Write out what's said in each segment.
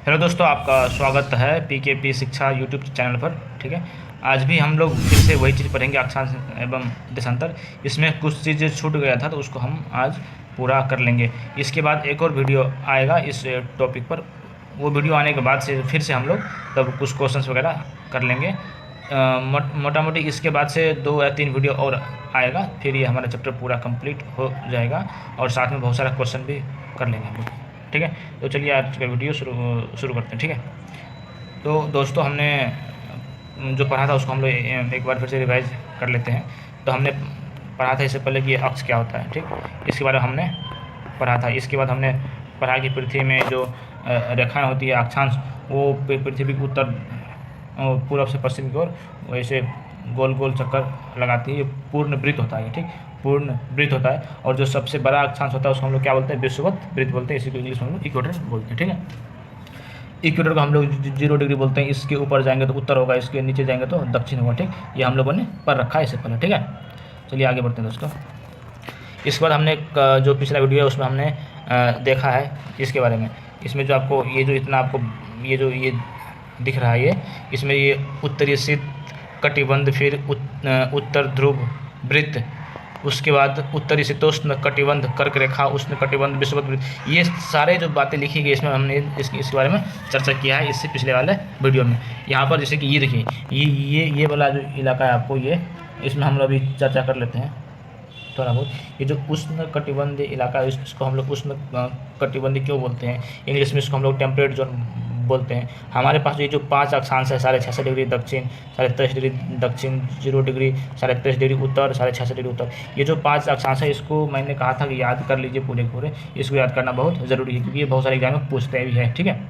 Hello दोस्तों, आपका स्वागत है पीकेपी शिक्षा यूट्यूब चैनल पर। ठीक है, आज भी हम लोग फिर से वही चीज़ पढ़ेंगे, अक्षांश एवं देशांतर। इसमें कुछ चीज़ें छूट गया था तो उसको हम आज पूरा कर लेंगे। इसके बाद एक और वीडियो आएगा इस टॉपिक पर। वो वीडियो आने के बाद से फिर से हम लोग तब कुछ क्वेश्चंस वगैरह कर लेंगे। मोटा मोटी इसके बाद से 2 या 3 वीडियो और आएगा, फिर ये हमारा चैप्टर पूरा कंप्लीट हो जाएगा और साथ में बहुत सारा क्वेश्चन भी कर लेंगे हम लोग। ठीक है, तो चलिए आज का वीडियो शुरू करते हैं। ठीक है, तो दोस्तों हमने जो पढ़ा था उसको हम लोग एक बार फिर से रिवाइज कर लेते हैं। तो हमने पढ़ा था इससे पहले कि अक्ष क्या होता है। ठीक, इसके बारे में हमने पढ़ा था। इसके बाद हमने पढ़ा कि पृथ्वी में जो रेखाएं होती है, अक्षांश, वो पृथ्वी के उत्तर पूर्व से पश्चिम की ओर वैसे गोल गोल चक्कर लगाती है। ये पूर्ण वृत्त होता है। ठीक, पूर्ण वृत्त होता है। और जो सबसे बड़ा अक्षांश होता है उसको हम लोग क्या बोलते हैं? विषुवत वृत्त बोलते हैं। इसी को इंग्लिश में हम लोग इक्वेटर बोलते हैं। ठीक है, इक्वेटर को हम लोग 0 डिग्री बोलते हैं। इसके ऊपर जाएंगे तो उत्तर होगा, इसके नीचे जाएंगे तो दक्षिण होगा। ठीक, ये हम लोगों ने पढ़ रखा है इससे पहले। ठीक है, चलिए आगे बढ़ते हैं दोस्तों। इसके बाद हमने जो पिछला वीडियो है उसमें हमने देखा है इसके बारे में। इसमें जो आपको ये जो इतना आपको ये दिख रहा है, ये इसमें ये उत्तरीय शीत कटिबंध, फिर उत्तर ध्रुव वृत्त, उसके बाद उत्तरी शीतोष्ण कटिबंध कर्क रेखा, उष्ण कटिबंध विषुवत वृत्त, ये सारे जो बातें लिखी गई इसमें हमने इसके बारे में चर्चा किया है इससे पिछले वाले वीडियो में। यहाँ पर जैसे कि ये देखिए, ये वाला जो इलाका है आपको, ये इसमें हम लोग अभी चर्चा कर लेते हैं थोड़ा बहुत। ये जो उष्ण कटिबंधीय इलाका है इसको हम लोग उष्ण कटिबंधीय क्यों बोलते हैं? इंग्लिश में इसको हम लोग टेम्परेट जोन बोलते हैं। हमारे पास ये जो 5 अक्षांश है, 66.5 डिग्री दक्षिण, 23.5 डिग्री दक्षिण, 0 डिग्री, 23.5 डिग्री उत्तर, 66.5 डिग्री उत्तर, ये जो 5 अक्षांश है इसको मैंने कहा था कि याद कर लीजिए पूरे। इसको याद करना बहुत ज़रूरी है क्योंकि ये बहुत सारे एग्जाम में पूछते भी है। ठीक है,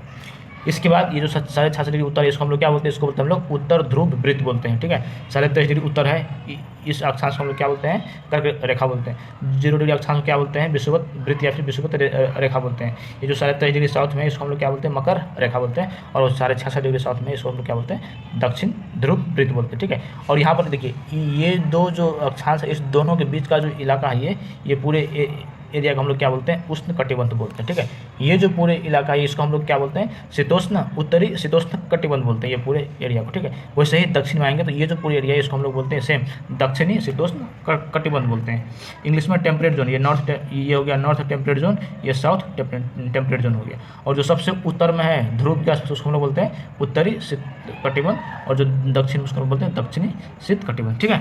इसके बाद ये जो 66.5 डिग्री उत्तर है इसको हम लोग क्या बोलते हैं? इसको बोलते हैं हम लोग उत्तर ध्रुव वृत्त बोलते हैं। ठीक है, 23.5 डिग्री उत्तर है, इस अक्षांश को हम लोग क्या बोलते हैं? कर्क रेखा बोलते हैं। 0 डिग्री अक्षांश को क्या बोलते हैं? विषुवत वृत्त या फिर विषुवत रेखा बोलते हैं। ये जो 23.5 डिग्री साउथ में है इसको हम लोग क्या बोलते हैं? मकर रेखा बोलते हैं। और 66.5 डिग्री साउथ में इसको हम लोग क्या बोलते हैं? दक्षिण ध्रुव वृत्त बोलते हैं। ठीक है, और यहाँ पर देखिए ये 2 जो अक्षांश है, इस दोनों के बीच का जो इलाका है, ये पूरे एरिया को हम लोग क्या बोलते हैं? उष्ण कटिबंध बोलते हैं। ठीक है, ये जो पूरे इलाका है इसको हम लोग क्या बोलते हैं? शीतोष्ण उत्तरी शीतोष्ण कटिबंध बोलते हैं ये पूरे एरिया को। ठीक है, वैसे ही दक्षिण में आएंगे तो ये जो पूरी एरिया है इसको हम लोग बोलते हैं सेम दक्षिणी शीतोष्ण कटिबंध बोलते हैं। इंग्लिश में टेम्परेट जोन, ये हो गया नॉर्थ टेम्परेट जोन, ये साउथ टेम्परेट जोन हो गया। और जो सबसे उत्तर में है ध्रुव के आसपास उसको हम लोग बोलते हैं उत्तरी शीत कटिबंध, और जो दक्षिण में उसको हम बोलते हैं दक्षिणी शीत कटिबंध। ठीक है,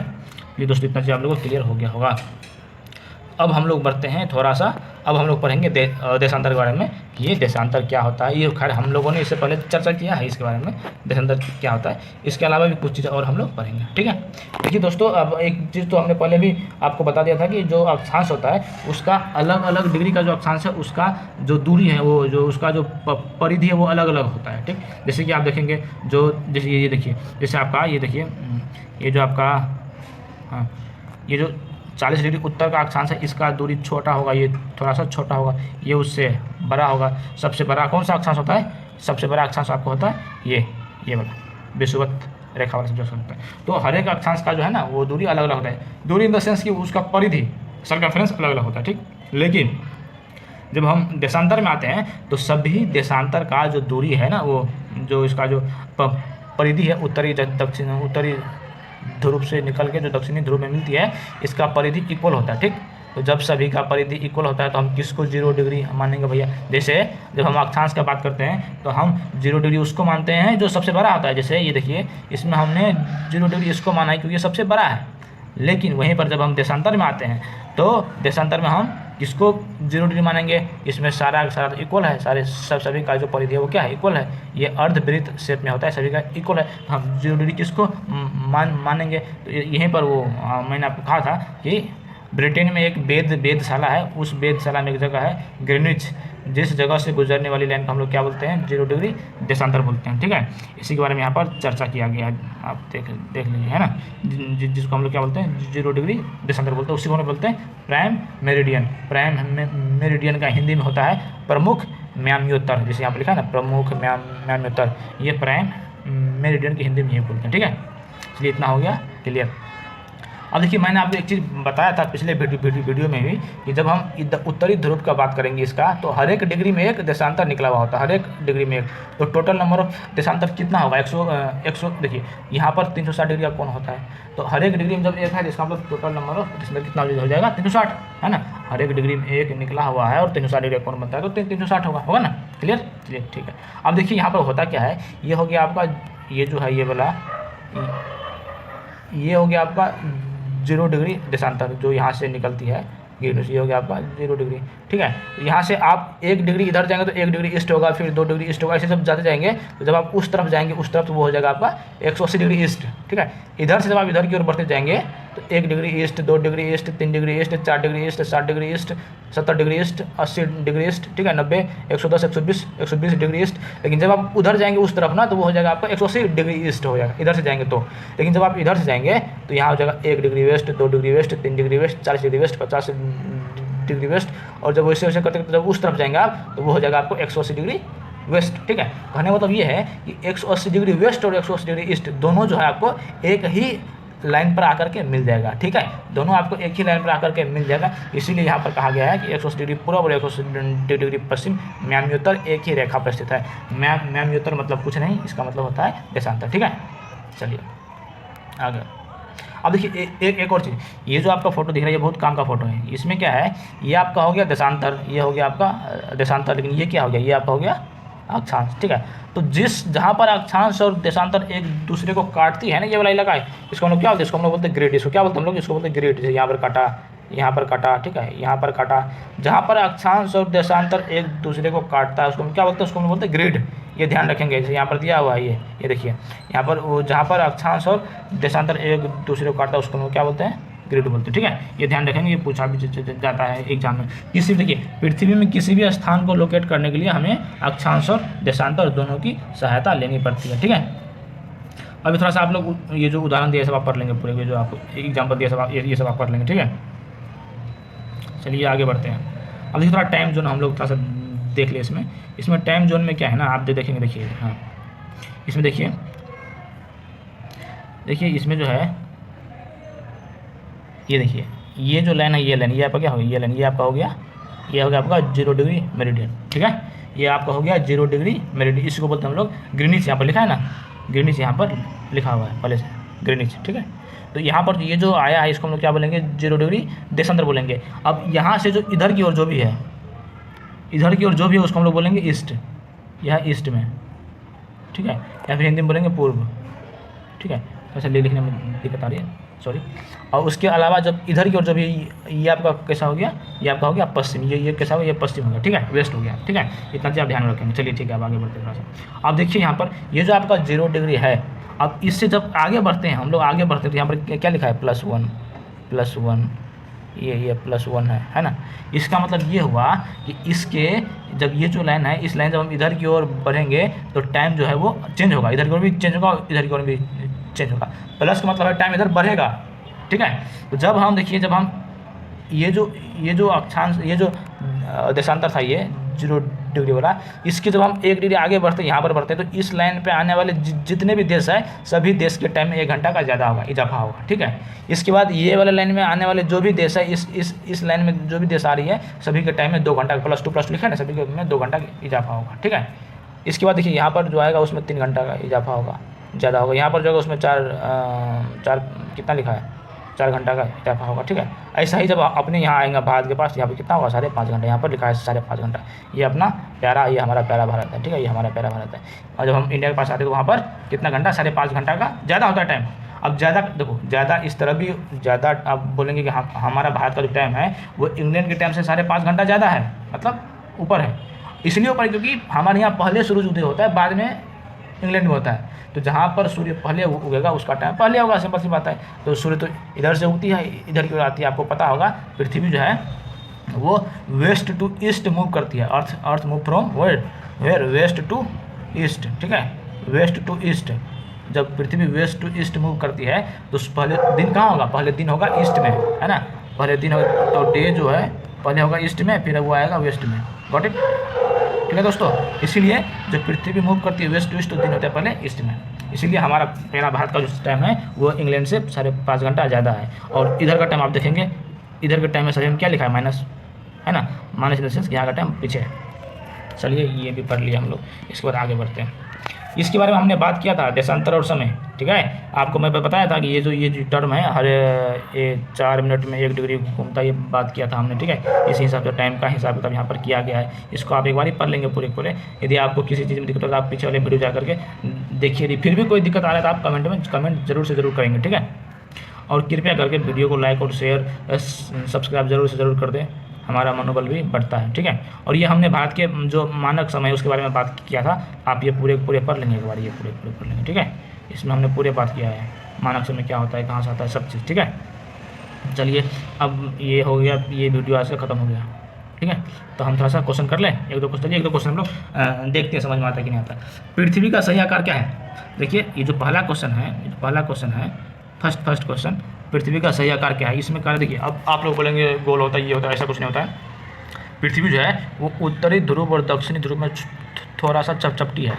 ये दोस्तों इतना चीज़ आप लोगों को क्लियर हो गया होगा। अब हम लोग बढ़ते हैं थोड़ा सा। अब हम लोग पढ़ेंगे देशांतर के बारे में कि ये देशांतर क्या होता है। ये खैर हम लोगों ने इससे पहले चर्चा किया है इसके बारे में, देशांतर क्या होता है। इसके अलावा भी कुछ चीज़ें और हम लोग पढ़ेंगे। ठीक है, देखिए दोस्तों, अब एक चीज़ तो हमने पहले भी आपको बता दिया था कि जो अक्षांश होता है उसका अलग अलग डिग्री का जो अक्षांश है उसका जो दूरी है, वो जो उसका जो परिधि है वो अलग अलग होता है। ठीक, जैसे कि आप देखेंगे जो जैसे ये देखिए, जैसे आपका ये देखिए, ये जो आपका हाँ, ये जो 40 डिग्री उत्तर का अक्षांश है इसका दूरी छोटा होगा, ये थोड़ा सा छोटा होगा, ये उससे बड़ा होगा। सबसे बड़ा कौन सा अक्षांश होता है? सबसे बड़ा अक्षांश आपको होता है ये वाला विषुवत रेखा वाला सबसे होता है। तो हर एक अक्षांश का जो है ना वो दूरी अलग अलग होता है। दूरी इन द सेंस कि उसका परिधि सर्कमफ्रेंस अलग अलग होता है। ठीक, लेकिन जब हम देशांतर में आते हैं तो सभी देशांतर का जो दूरी है ना, वो जो इसका जो परिधि है उत्तरी दक्षिण उत्तरी ध्रुव से निकल के जो दक्षिणी ध्रुव में मिलती है, इसका परिधि इक्वल होता है। ठीक, तो जब सभी का परिधि इक्वल होता है तो हम किसको 0 डिग्री मानेंगे भैया? जैसे जब हम अक्षांश का बात करते हैं तो हम 0 डिग्री उसको मानते हैं जो सबसे बड़ा होता है। जैसे ये देखिए, इसमें हमने 0 डिग्री इसको माना है क्योंकि ये सबसे बड़ा है। लेकिन वहीं पर जब हम देशांतर में आते हैं तो देशांतर में हम किसको 0 डिग्री मानेंगे? इसमें सारा इक्वल है, सभी का जो परिधि है वो क्या है? इक्वल है। ये अर्धवृत्त शेप में होता है, सभी का इक्वल है। तो हम 0 डिग्री किसको मानेंगे? तो यहीं पर वो मैंने आपको कहा था कि ब्रिटेन में एक वेधशाला है, उस वेधशाला में एक जगह है ग्रीनिच, जिस जगह से गुजरने वाली लाइन को हम लोग क्या बोलते हैं? 0 डिग्री देशांतर बोलते हैं। ठीक है, इसी के बारे में यहाँ पर चर्चा किया गया है, आप देख लीजिए, है ना। जिसको हम लोग क्या बोलते हैं? 0 डिग्री देशांतर बोलते हैं। उसी को हम बोलते हैं प्राइम मेरिडियन। प्राइम मेरिडियन का हिंदी में होता है प्रमुख म्याम्योत्तर, जैसे यहाँ पर लिखा है ना प्रमुख म्याम्योत्तर, ये प्राइम मेरिडियन की हिंदी में ये बोलते हैं। ठीक है, इसलिए इतना हो गया क्लियर। अब देखिए मैंने आपको एक चीज़ बताया था पिछले वीडियो में भी कि जब हम उत्तरी ध्रुव का बात करेंगे इसका, तो हर एक डिग्री में एक देशांतर निकला हुआ होता है, हर एक डिग्री में एक। तो टोटल नंबर ऑफ देशांतर कितना होगा? 100 देखिए यहाँ पर 360 डिग्री का कोण होता है, तो हर एक डिग्री में जब एक है जिसका मतलब टोटल नंबर ऑफ देशांतर कितना हो जाएगा? 360, है ना। हर एक डिग्री में एक निकला हुआ है और 360 डिग्री का कोण बनता है, तो 360 होगा ना। क्लियर? चलिए ठीक है। अब देखिए यहाँ पर होता क्या है, ये हो गया आपका, ये जो है ये वाला, ये हो गया आपका 0 डिग्री देशांतर जो यहाँ से निकलती है, ये हो गया आपका 0 डिग्री। ठीक है, यहाँ से आप 1 डिग्री इधर जाएंगे तो 1 डिग्री ईस्ट होगा, फिर 2 डिग्री ईस्ट होगा, ऐसे सब जाते जाएंगे। तो जब आप उस तरफ जाएंगे उस तरफ, तो वो हो जाएगा आपका 180 डिग्री ईस्ट। ठीक है, इधर से जब आप इधर की ओर बढ़ते जाएंगे तो 1 degree east, 2 degree east, 3 degree east, 4 degree east, 60 degree east, 70 degree east, 80 degree east. ठीक है, 90, 110, 120 डिग्री ईस्ट। लेकिन जब आप उधर जाएंगे उस तरफ ना, तो वो हो जाएगा आपका 180 डिग्री ईस्ट हो जाएगा, इधर से जाएंगे तो। लेकिन जब आप इधर से जाएंगे तो यहाँ हो जाएगा 1 degree west, 2 degree west, 3 degree west, 40 degree west, 50 degree west. और जब वैसे वैसे करते करते जब उस तरफ जाएंगे आप, तो वो हो जाएगा आपको 180 डिग्री वेस्ट। ठीक है, कहने का मतलब ये है कि 180 डिग्री वेस्ट और 180 डिग्री ईस्ट दोनों जो है आपको एक ही लाइन पर आकर के मिल जाएगा। ठीक है, दोनों आपको एक ही लाइन पर आकर के मिल जाएगा। इसीलिए यहाँ पर कहा गया है कि 180 डिग्री पूर्व और 180 डिग्री पश्चिम म्याम्योत्तर एक ही रेखा पर स्थित है। म्याम्योत्तर मतलब कुछ नहीं, इसका मतलब होता है देशांतर। ठीक है, चलिए आगे। अब देखिए एक और चीज़, ये जो आपका फोटो दिख रहा है ये बहुत काम का फोटो है। इसमें क्या है, ये आपका हो गया देशांतर, ये हो गया आपका देशांतर, लेकिन ये क्या हो गया, ये आपका हो गया अक्षांश। ठीक है, तो जहाँ पर अक्षांश और देशांतर एक दूसरे को काटती है ना, ये वाला इलाका है, इसको हम लोग क्या बोलते हैं, इसको हम लोग बोलते हैं ग्रिड। इसको क्या बोलते हैं हम लोग, इसको बोलते हैं ग्रिड। जैसे यहाँ पर काटा, यहाँ पर काटा, ठीक है, यहाँ पर काटा, जहाँ पर अक्षांश और देशांतर एक दूसरे को काटता है उसको हम क्या बोलते हैं, उसको हम बोलते हैं ग्रिड। ये ध्यान रखेंगे, जैसे यहाँ पर दिया हुआ है ये देखिए, यहाँ पर वो जहाँ पर अक्षांश और देशांतर एक दूसरे को काटता है उसको हम क्या बोलते हैं, ग्रिड बोलते हैं। ठीक है, ये ध्यान रखेंगे, ये पूछा भी जाता है एग्जाम में। किसी देखिए पृथ्वी में किसी भी स्थान को लोकेट करने के लिए हमें अक्षांश और देशांतर दोनों की सहायता लेनी पड़ती है। ठीक है, अभी थोड़ा सा आप लोग ये जो उदाहरण दिए सब आप पढ़ लेंगे पूरे, जो आपको एग्जाम्पल दिया सब ये सब आप पढ़ लेंगे। ठीक है, चलिए आगे बढ़ते हैं। अब देखिए थोड़ा टाइम जोन हम लोग थोड़ा सा देख लिए। इसमें टाइम जोन में क्या है ना, आप देखेंगे, देखिए हाँ, इसमें देखिए इसमें जो है ये देखिए, ये जो लाइन है, ये लाइन, ये आपका क्या हो गया, ये लाइन, ये आपका हो गया, ये हो गया आपका 0 डिग्री मेरिडियन। ठीक है, ये आपका हो गया 0 डिग्री मेरिडियन। इसको बोलते हैं हम लोग ग्रीनिच। यहाँ पर लिखा है ना, ग्रीनिच यहाँ पर लिखा हुआ है पहले से, ग्रीनिच। ठीक है, तो यहाँ पर ये जो आया है इसको हम लोग क्या बोलेंगे, 0 डिग्री देशांतर बोलेंगे। अब यहाँ से जो इधर की ओर जो भी है, इधर की ओर जो भी है उसको हम लोग बोलेंगे ईस्ट, यह ईस्ट में। ठीक है, या फिर हिंदी में बोलेंगे पूर्व। ठीक है, ऐसा लिखने में दिक्कत आ रही है, सॉरी। और उसके अलावा जब इधर की ओर जब ये आपका कैसा हो गया, ये आपका हो गया पश्चिम, ये कैसा हो गया, ये पश्चिम हो गया। ठीक है, वेस्ट हो गया। ठीक है, इतना चीज़ आप ध्यान में रखेंगे। चलिए ठीक है, अब आगे बढ़ते हैं थोड़ा सा। आप देखिए यहाँ पर ये जो आपका 0 डिग्री है, अब इससे जब आगे बढ़ते हैं हम लोग, आगे बढ़ते हैं तो यहाँ पर क्या लिखा है, +1, ये +1 है ना। इसका मतलब ये हुआ कि इसके जब ये जो लाइन है, इस लाइन जब हम इधर की ओर बढ़ेंगे तो टाइम जो है वो चेंज होगा, इधर की ओर भी चेंज होगा, इधर की ओर भी चेंज होगा। प्लस का मतलब है टाइम इधर बढ़ेगा। ठीक है, तो जब हम देखिए, जब हम ये जो अक्षांश, ये जो देशांतर था, ये 0 डिग्री वाला, इसके जब हम 1 डिग्री आगे बढ़ते हैं, यहाँ पर बढ़ते हैं, तो इस लाइन पे आने वाले जितने भी देश हैं, सभी देश के टाइम में 1 घंटा का ज़्यादा होगा, इजाफा होगा। ठीक है, इसके बाद ये वाले लाइन में आने वाले जो भी देश है, इस लाइन में जो भी देश आ रही है, सभी के टाइम में 2 घंटा +2 लिखा है ना, सभी के में 2 घंटा का इजाफा होगा। ठीक है, इसके बाद देखिए यहाँ पर जो आएगा उसमें 3 घंटा का इजाफा होगा, ज़्यादा होगा। यहाँ पर जो है उसमें 4 कितना लिखा है, 4 घंटा का इजाफा होगा। ठीक है, ऐसा ही जब अपने यहाँ आएंगे भारत के पास, यहाँ पर कितना होगा, 5.5 घंटा। यहाँ पर लिखा है 5.5 घंटा। ये अपना प्यारा, ये हमारा प्यारा भारत है। ठीक है, ये हमारा प्यारा भारत है। और जब हम इंडिया के पास आते हैं तो वहाँ पर कितना घंटा, 5.5 घंटा का ज़्यादा होता है टाइम। अब ज़्यादा देखो, ज़्यादा इस तरह भी ज़्यादा आप बोलेंगे कि हमारा भारत का जो टाइम है वो इंग्लैंड के टाइम से 5.5 घंटा ज़्यादा है, मतलब ऊपर है। इसलिए ऊपर क्योंकि हमारे यहाँ पहले सूरज उदय होता है, बाद में इंग्लैंड में होता है। तो जहाँ पर सूर्य पहले उगेगा उसका टाइम पहले होगा, सिंपल सी बात है। तो सूर्य तो इधर से उगती है, इधर की ओर आती है। आपको पता होगा पृथ्वी जो है वो वेस्ट टू ईस्ट मूव करती है। Earth move from where west to east. ठीक है, वेस्ट टू ईस्ट। जब पृथ्वी वेस्ट टू ईस्ट मूव करती है तो पहले दिन कहाँ होगा, पहले दिन होगा ईस्ट में, है ना। पहले दिन होगा तो डे जो है पहले होगा ईस्ट में, फिर वो आएगा वेस्ट में। Got it. ठीक है दोस्तों, इसीलिए जब पृथ्वी मूव करती है वेस्ट टू ईस्ट तो दिन होता है पहले ईस्ट में। इसीलिए हमारा मेरा भारत का जो टाइम है वो इंग्लैंड से 5.5 घंटा ज़्यादा है। और इधर का टाइम आप देखेंगे, इधर के टाइम में सही में क्या लिखा है, माइनस है ना, माइनस इन द सेंस यहाँ का टाइम पीछे है। चलिए ये भी पढ़ लिया हम लोग, इसके बाद आगे बढ़ते हैं। इसके बारे में हमने बात किया था, देशांतर और समय, ठीक है। आपको मैं बताया था कि ये जो टर्म है हर ये 4 मिनट में 1 डिग्री घूमता है, ये बात किया था हमने, ठीक है। इसी हिसाब से टाइम का हिसाब किताब यहाँ पर किया गया है। इसको आप एक बार ही पढ़ लेंगे पूरे। यदि आपको किसी चीज़ में दिक्कत हो तो आप पीछे वाले वीडियो जा करके देखिए। यदि फिर भी कोई दिक्कत आ रहा है तो आप कमेंट जरूर से ज़रूर करेंगे, ठीक है। और कृपया करके वीडियो को लाइक और शेयर सब्सक्राइब जरूर से ज़रूर कर दें, हमारा मनोबल भी बढ़ता है, ठीक है। और ये हमने भारत के जो मानक समय है उसके बारे में बात किया था, आप ये पूरे पढ़ लेंगे एक बार, ये पूरे पढ़ लेंगे, ठीक है। इसमें हमने पूरे बात किया है, मानक समय क्या होता है, कहाँ से आता है, सब चीज़, ठीक है। चलिए अब ये हो गया, ये वीडियो आज से ख़त्म हो गया, ठीक है। तो हम थोड़ा सा क्वेश्चन कर लें, एक दो क्वेश्चन हम लोग देखते हैं समझ में आता है कि नहीं आता। पृथ्वी का सही आकार क्या है? देखिए ये जो पहला क्वेश्चन है, फर्स्ट क्वेश्चन, पृथ्वी का सही आकार क्या है? इसमें कार्य देखिए, अब आप लोग बोलेंगे गोल होता है, ये होता है, ऐसा कुछ नहीं होता है। पृथ्वी जो है वो उत्तरी ध्रुव और दक्षिणी ध्रुव में थोड़ा सा चपटी है।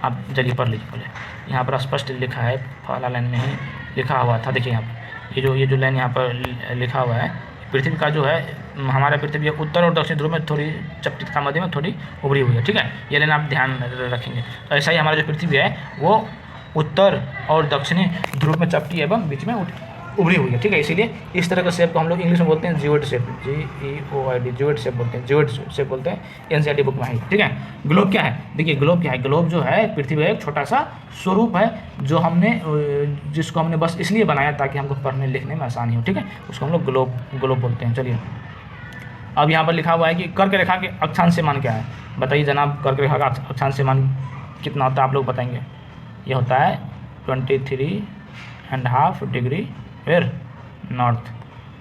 आप चलिए पढ़ लीजिए पहले, यहाँ पर स्पष्ट लिखा है, पहला लाइन में ही लिखा हुआ था, देखिए यहाँ पर ये जो लाइन यहाँ पर लिखा हुआ है, पृथ्वी का जो है, हमारा पृथ्वी उत्तर और दक्षिण ध्रुव में थोड़ी चपटी तथा मध्य में थोड़ी उभरी हुई है, ठीक है। ये लाइन आप ध्यान रखेंगे। तो ऐसा ही हमारा जो पृथ्वी है वो उत्तर और दक्षिणी ध्रुव में चपटी एवं बीच में उभरी हुई है, ठीक है। इसीलिए इस तरह का शेप को हम लोग इंग्लिश में बोलते हैं geoid shape, GEOID, geoid shape बोलते हैं, NCERT बुक में है, ठीक है। ग्लोब क्या है? देखिए ग्लोब क्या है, ग्लोब जो है पृथ्वी का एक छोटा सा स्वरूप है जो जिसको हमने बस इसलिए बनाया ताकि हमको पढ़ने लिखने में आसानी हो, ठीक है। उसको हम लोग ग्लोब बोलते हैं। चलिए अब यहाँ पर लिखा हुआ है कि कर्क रेखा के अक्षांश मान क्या है? बताइए जनाब, कर्क रेखा का अक्षांश मान कितना होता है, आप लोग बताएंगे। ये होता है 23.5 डिग्री फिर नॉर्थ,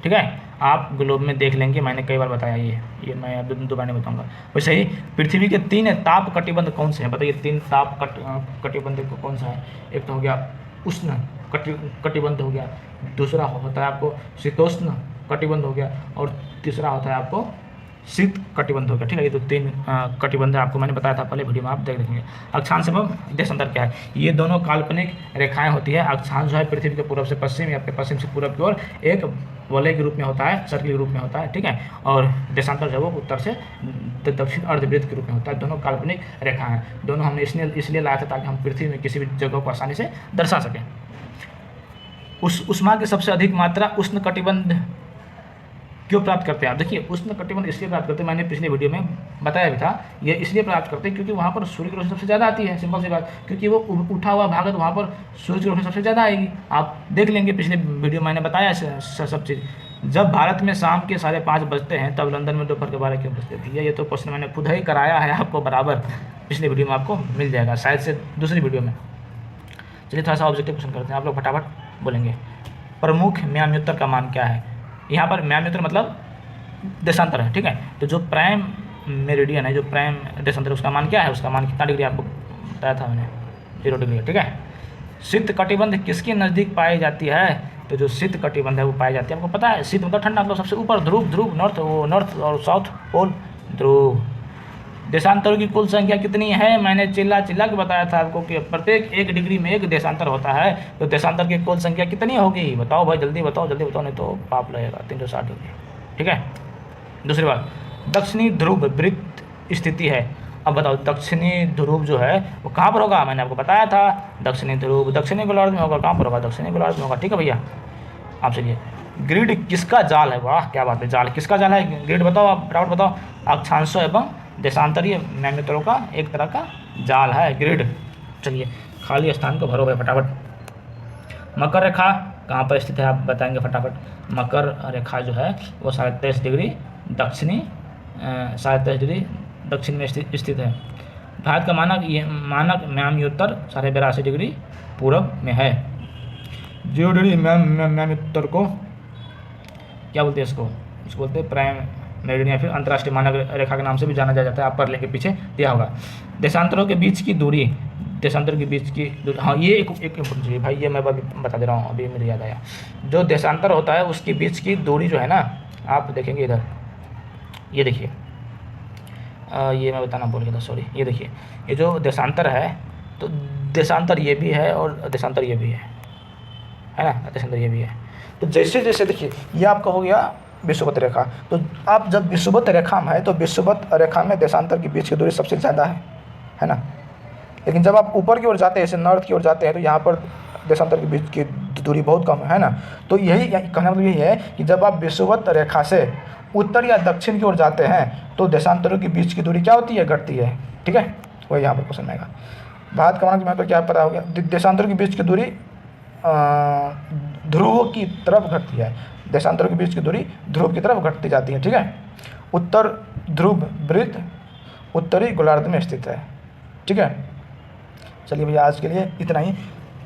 ठीक है। आप ग्लोब में देख लेंगे, मैंने कई बार बताया ये मैं अब दोबारा नहीं बताऊंगा। वैसे ही पृथ्वी के 3 ताप कटिबंध कौन से हैं? बताइए 3 ताप कटिबंध कौन सा है? एक तो हो गया उष्ण कटिबंध हो गया, दूसरा होता है आपको शीतोष्ण कटिबंध हो गया, और तीसरा होता है आपको शीत कटिबंध हो गया, ठीक है। ये तो 3 कटिबंध आपको मैंने बताया था पहले वीडियो में, आप देख देखेंगे। अक्षांश एवं देशांतर क्या है? ये दोनों काल्पनिक रेखाएं होती है। अक्षांश जो है पृथ्वी के पूर्व से पश्चिम या पश्चिम से पूर्व की ओर एक वलय के रूप में होता है, सर्किल के रूप में होता है, ठीक है। और देशांतर जो है वो उत्तर से दक्षिण अर्धवृत्त के रूप में होता है। दोनों काल्पनिक रेखाएं हैं। दोनों हमने इसलिए लाया था ताकि हम पृथ्वी में किसी भी जगह को आसानी से दर्शा सकें। उष्मा की सबसे अधिक मात्रा उष्ण कटिबंध क्यों प्राप्त करते हैं? आप देखिए उष्ण कटिबंध इसलिए प्राप्त करते हैं, मैंने पिछले वीडियो में बताया भी था, ये इसलिए प्राप्त करते हैं क्योंकि वहाँ पर सूर्य की रोशनी सबसे ज़्यादा आती है, सिंपल सी बात, क्योंकि वो उठा हुआ भाग है तो वहाँ पर सूर्य की रोशनी सबसे ज़्यादा आएगी। आप देख लेंगे, पिछले वीडियो मैंने बताया सब चीज़। जब भारत में शाम के 5:30 बजते हैं तब लंदन में दोपहर के 12 क्यों बजते थे? ये तो क्वेश्चन मैंने खुद ही कराया है आपको बराबर, पिछले वीडियो में आपको मिल जाएगा, शायद से दूसरी वीडियो में। चलिए थोड़ा सा ऑब्जेक्टिव क्वेश्चन करते हैं, आप लोग फटाफट बोलेंगे। प्रमुख म्याम्योत्तर का मान क्या है? यहाँ पर म्याम्योत्तर मतलब देशांतर है, ठीक है। तो जो प्राइम मेरिडियन है, जो प्राइम देशांतर, उसका मान क्या है? उसका मान कितना डिग्री आपको बताया था मैंने? 0 डिग्री, ठीक है। शीत कटिबंध किसके नज़दीक पाई जाती है? तो जो शीत कटिबंध है वो पाई जाती है, आपको पता है, शीत मतलब ठंडा, मतलब सबसे ऊपर ध्रुव नॉर्थ और साउथ पोल ध्रुव। देशांतरों की कुल संख्या कितनी है? मैंने चिल्ला के बताया था आपको कि प्रत्येक 1 डिग्री में 1 देशांतर होता है। तो देशांतर की कुल संख्या कितनी होगी? बताओ भाई, जल्दी बताओ, नहीं तो पाप लगेगा। 360 होगी, ठीक है। दूसरी बात, दक्षिणी ध्रुव वृत्त स्थिति है। अब बताओ दक्षिणी ध्रुव जो है वो कहाँ पर होगा? मैंने आपको बताया था दक्षिणी ध्रुव दक्षिणी गोलार्ध में होगा। कहाँ पर होगा? दक्षिणी गोलार्ध में होगा, ठीक है भैया। आप चलिए, ग्रिड किसका जाल है? वाह क्या बात है, जाल किसका जाल है? ग्रिड बताओ, आप फटाफट बताओ। अक्षांशों एवं देशांतरीय म्याम्योत्तरों का एक तरह का जाल है ग्रिड। चलिए खाली स्थान को भरो भाई फटाफट। मकर रेखा कहाँ पर स्थित है? आप बताएंगे फटाफट। मकर रेखा जो है वो 23.5 डिग्री दक्षिणी 23.5 डिग्री दक्षिण में स्थित है। भारत का मानक म्याम्योत्तर 82.5 डिग्री पूर्व में है। 0 डिग्री म्याम्योत्तर को क्या बोलते हैं? इसको बोलते हैं प्राइम मेरिडियन या फिर अंतर्राष्ट्रीय मानक रेखा के नाम से भी जाना जाता है। आप पढ़ लेंगे, पीछे दिया होगा। देशांतरों के बीच की दूरी, हाँ ये एक चीज़ भाई, ये मैं बता दे रहा हूँ, अभी मेरे याद आया। जो देशांतर होता है उसके बीच की दूरी जो है ना, आप देखेंगे इधर, ये देखिए, ये मैं बताना भूल गया था, सॉरी। ये देखिए, ये जो देशांतर है तो देशांतर ये भी है और देशांतर ये भी है ना, देशांतर ये भी है। तो जैसे जैसे देखिए ये आपका हो गया विषुवत रेखा। तो आप जब विषुवत रेखा में है तो विषुवत रेखा में देशांतर के बीच की दूरी सबसे ज़्यादा है ना। लेकिन जब आप ऊपर की ओर जाते हैं, जैसे नॉर्थ की ओर जाते हैं, तो यहाँ पर देशांतर के बीच की दूरी बहुत कम है ना। तो यही कहने का मतलब यही है कि जब आप विषुवत रेखा से उत्तर या दक्षिण की ओर जाते हैं तो देशांतरों के बीच की दूरी क्या होती है, घटती है। ठीक है, वही यहाँ पर क्वेश्चन आएगा। भारत का महत्व क्या पता हो गया। देशांतरों के बीच की दूरी ध्रुव की तरफ घटती है। देशांतरों के बीच की दूरी ध्रुव की तरफ घटती जाती है। ठीक है, उत्तर ध्रुव वृत्त उत्तरी गोलार्ध में स्थित है। ठीक है, चलिए भैया आज के लिए इतना ही।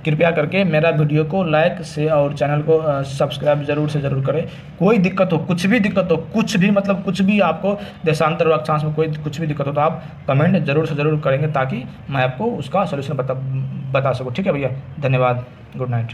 कृपया करके मेरा वीडियो को लाइक से और चैनल को सब्सक्राइब ज़रूर से ज़रूर करें। कोई दिक्कत हो, कुछ भी दिक्कत हो, कुछ भी मतलब कुछ भी आपको देशांतर और अक्षांश में कोई कुछ भी दिक्कत हो तो आप कमेंट ज़रूर से ज़रूर करेंगे ताकि मैं आपको उसका सलूशन बता सकूँ। ठीक है भैया, धन्यवाद, गुड नाइट।